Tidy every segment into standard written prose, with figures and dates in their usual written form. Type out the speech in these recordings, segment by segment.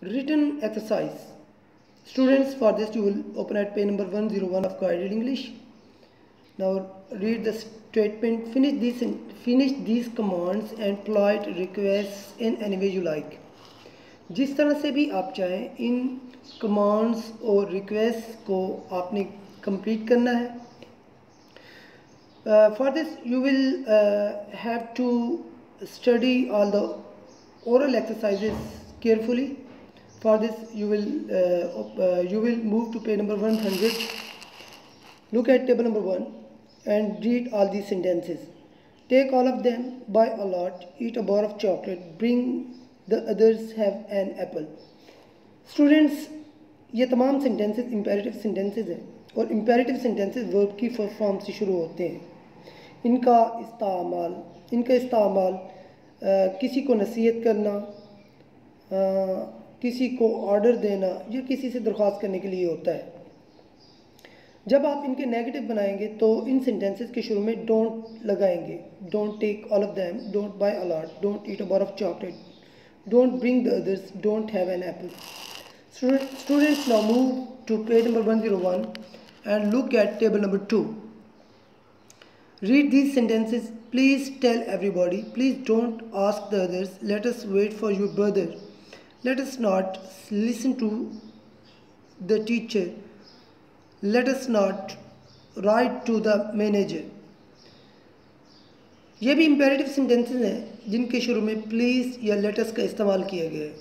Written exercise. Students, for this you will open at page number 101 of Guided English. Now read the statement. Finish these commands and polite requests in any way you like. जिस तरह से भी आप चाहें इन commands और request को आपने complete करना है. For this you will have to study all the oral exercises carefully. For this you will move to page number 100. Look at table number 1 and read all these sentences. Take all of them, buy a lot, eat a bar of chocolate, bring the others, have an apple. Students, ये तमाम sentences imperative sentences हैं और imperative sentences verb की first form से शुरू होते हैं. इनका इस्तेमाल किसी को नसीहत करना, किसी को ऑर्डर देना या किसी से दरख्वास्त करने के लिए होता है. जब आप इनके नेगेटिव बनाएंगे तो इन सेंटेंसेस के शुरू में डोंट लगाएंगे. Don't take all of them, don't buy a lot, don't eat a bar of chocolate, don't bring the others, don't have an apple. Students, now move to page number 101 and look at table number 2. Read these sentences. Please tell everybody. Please don't ask the others. Let us wait for your brother. Let us not listen to the teacher. Let us not write to the manager. ये भी imperative sentences हैं जिनके शुरू में please या latus का इस्तेमाल किया गया है.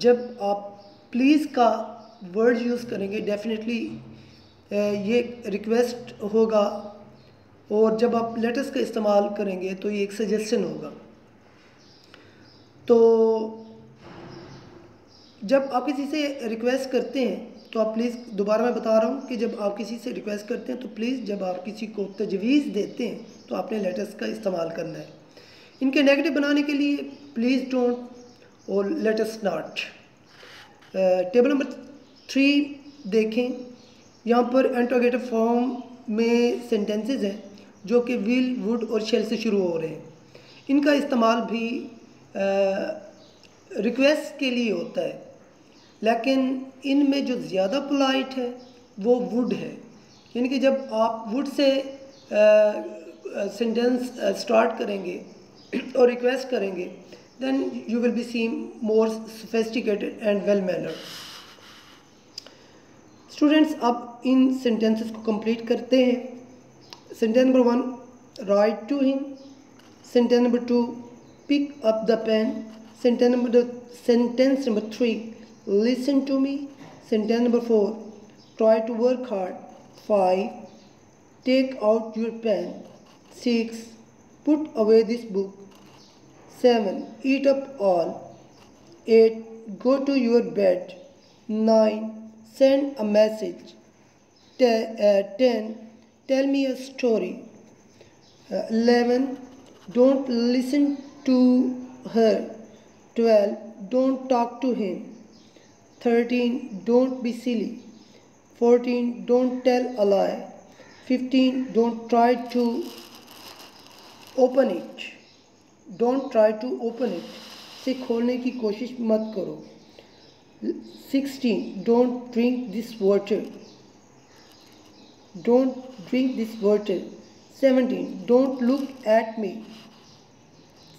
जब आप प्लीज़ का वर्ड यूज़ करेंगे डेफिनेटली ये रिक्वेस्ट होगा और जब आप लेटस का इस्तेमाल करेंगे तो ये एक सजेशन होगा. तो जब आप किसी से रिक्वेस्ट करते हैं तो आप प्लीज़, दोबारा मैं बता रहा हूँ कि जब आप किसी से रिक्वेस्ट करते हैं तो प्लीज़ जब आप किसी को तजवीज़ देते हैं तो आपने लेटस का इस्तेमाल करना है. इनके नेगेटिव बनाने के लिए प्लीज़ डोंट और लेटस नॉट. टेबल नंबर 3 देखें. यहाँ पर इंट्रोगेटिव फॉर्म में सेंटेंसेस हैं जो कि विल, वुड और शेल से शुरू हो रहे हैं. इनका इस्तेमाल भी रिक्वेस्ट के लिए होता है, लेकिन इनमें जो ज़्यादा पोलाइट है वो वुड है. यानी कि जब आप वुड से सेंटेंस स्टार्ट करेंगे और रिक्वेस्ट करेंगे then you will be seen more sophisticated and well mannered. Students, अब इन sentences को complete करते हैं. Sentence number 1, write to him. Sentence number 2, pick up the pen. Sentence number 3, listen to me. Sentence number 4, try to work hard. 5, take out your pen. 6, put away this book. 7, eat up all. 8, go to your bed. 9, send a message. 10, tell me a story. 11, don't listen to her. 12, don't talk to him. 13, don't be silly. 14, don't tell a lie. 15, don't try to open it. Don't try to open it. से खोलने की कोशिश मत करो. 16, don't drink this water. Don't drink this water. 17, don't look at me.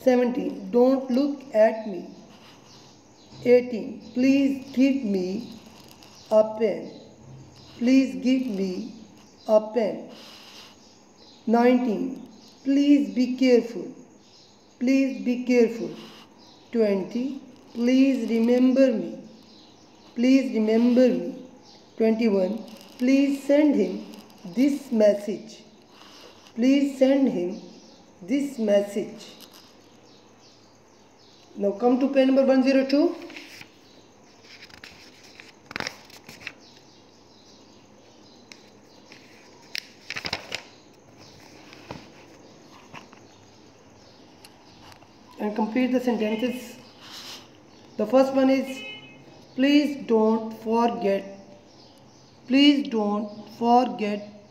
17, don't look at me. 18, please give me a pen. Please give me a pen. 19, please be careful. Please be careful. 20, please remember me. Please remember me. 21, please send him this message. Please send him this message. Now come to page number 102. And complete the sentences. The first one is, please don't forget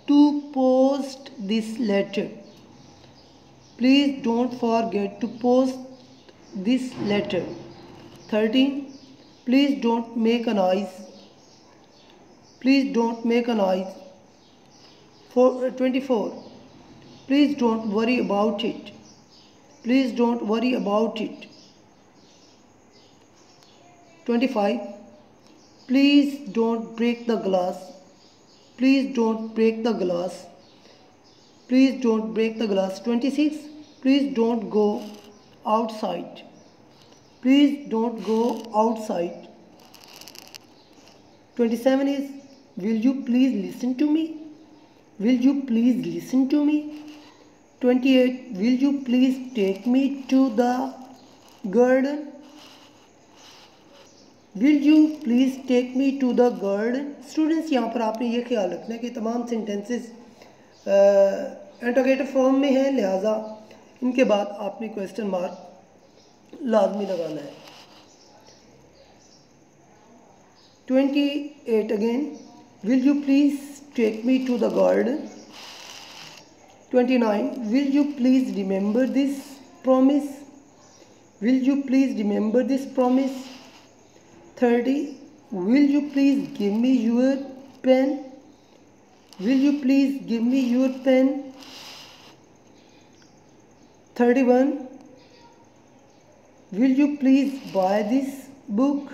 to post this letter. Please don't forget to post this letter. 13. Please don't make a noise. Please don't make a noise. 24. Please don't worry about it. Please don't worry about it. 25. Please don't break the glass. Please don't break the glass. Please don't break the glass. 26. Please don't go outside. Please don't go outside. 27 is, will you please listen to me? Will you please listen to me? 28. Will you please take me to the garden? Will you please take me to the garden? Students यहाँ पर आपने ये ख्याल रखना है कि तमाम sentences interrogative form में है, लिहाजा इनके बाद आपने क्वेश्चन मार्क लाजमी लगाना है। 28 again, will you please take me to the garden? 29. Will you please remember this promise? Will you please remember this promise? 30. Will you please give me your pen? Will you please give me your pen? 31. Will you please buy this book?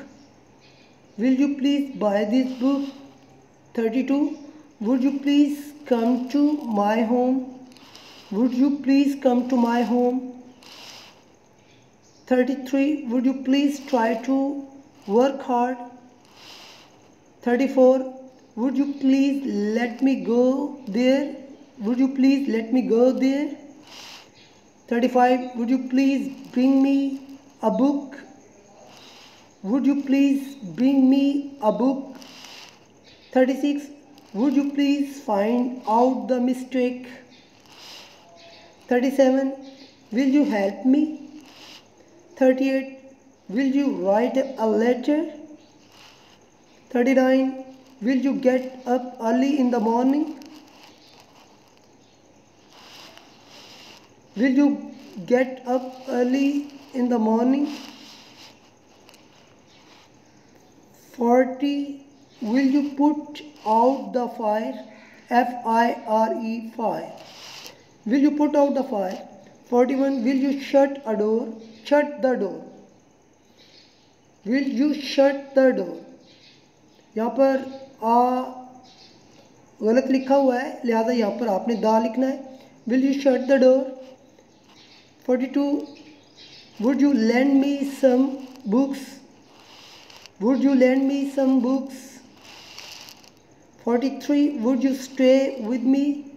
Will you please buy this book? 32. Would you please come to my home? Would you please come to my home? 33. Would you please try to work hard? 34. Would you please let me go there? Would you please let me go there? 35. Would you please bring me a book? Would you please bring me a book? 36. Would you please find out the mistake? 37. Will you help me? 38. Will you write a letter? 39. Will you get up early in the morning? Will you get up early in the morning? 40. Will you put out the fire? F-I-R-E, fire. Will you put out the fire? 41. Will you shut a door? Shut the door. Will you shut the door? यहाँ पर आ गलत लिखा हुआ है, लिहाजा यहाँ पर आपने दा लिखना है। Will you shut the door? 42. Would you lend me some books? Would you lend me some books? 43. Would you stay with me?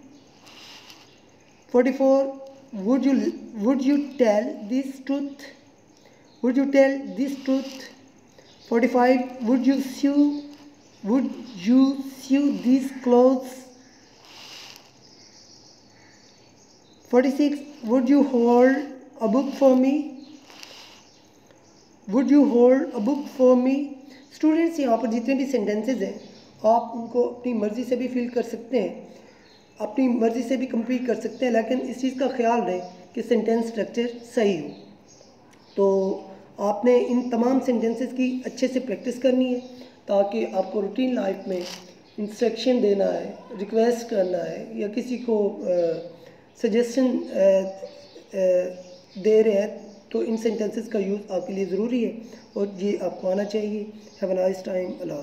44. Would you tell this truth? Would you tell this truth? 45. Would you sew these clothes? 46. Would you hold a book for me? Would you hold a book for me? Students यहाँ पर जितने भी sentences हैं आप उनको अपनी मर्ज़ी से भी फिल कर सकते हैं, अपनी मर्ज़ी से भी कंप्लीट कर सकते हैं, लेकिन इस चीज़ का ख्याल रहे कि सेंटेंस स्ट्रक्चर सही हो। तो आपने इन तमाम सेंटेंसेस की अच्छे से प्रैक्टिस करनी है ताकि आपको रूटीन लाइफ में इंस्ट्रक्शन देना है, रिक्वेस्ट करना है या किसी को सजेशन दे रहे हैं तो इन सेंटेंसेस का यूज़ आपके लिए ज़रूरी है और ये आपको आना चाहिए। Have a nice time. Allah.